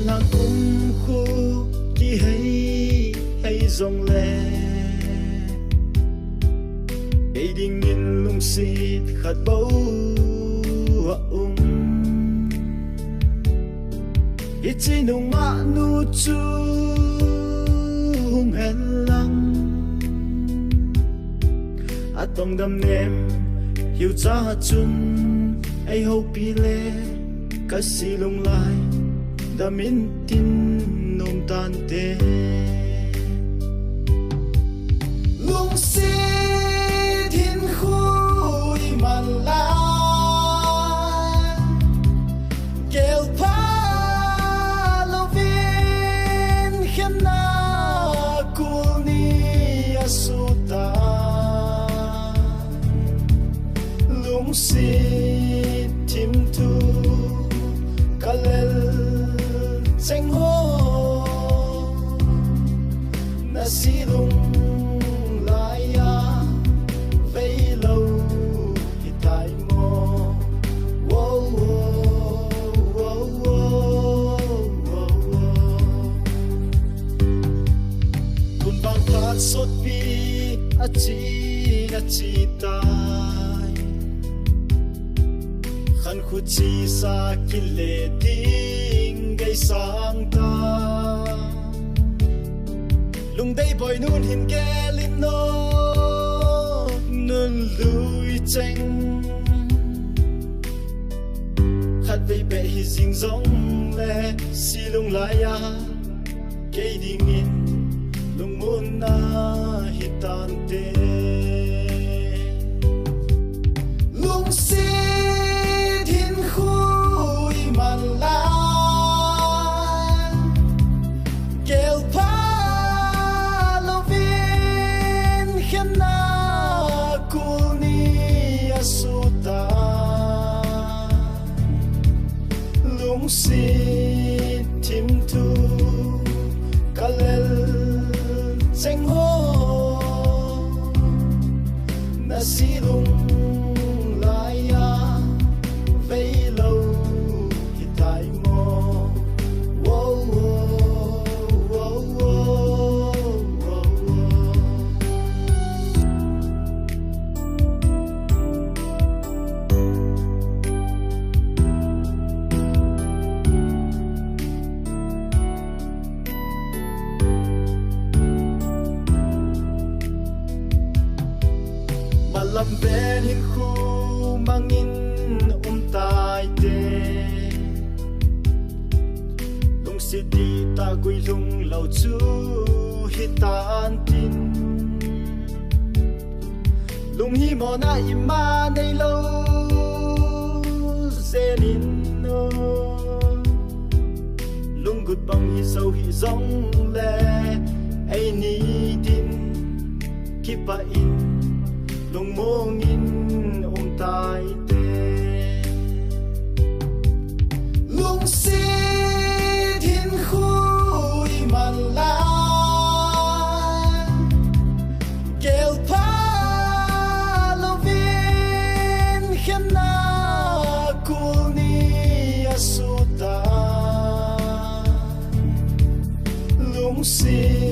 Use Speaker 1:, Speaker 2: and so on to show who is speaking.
Speaker 1: lang khu ki hay dòng lệ để đình in lung xịt khát bầu ít chỉ nung mã nu chu hung hèn lăng tông đâm nem hiểu cha chung ai hậu pi lệ cả si lung lai đâm in tin nôm tan te lung si thiên khui man la kêu pa lo vin khen na kuni asuta si tim tu kalel cheng ho na si lung lai ya vei lâu hi tai mo wo wo wo wo wo kun bang plat sot pi a chi ta Khankho chi sa kile ting gây sang ta lung đây boy nun hin ge lim no Nunlui cheng khát vây bẹ hi ding dong le si lung la ya ke ding in lung mun na hi tan te lung si si tim tu kalel cheng ho na si lung lai ya vei lâu hi tai mo wo wo wo wo lam ben hin khu mangin tai te lung si di ta gui lung lau chu hi tan tin lung hi mo na ima nei lo zenin no lung gut bang hi sâu hi zong le ai ni din ki pa in lung mong in tai te lung si thiên khui man la kêu pa lo vin khen na kuni asuta lung si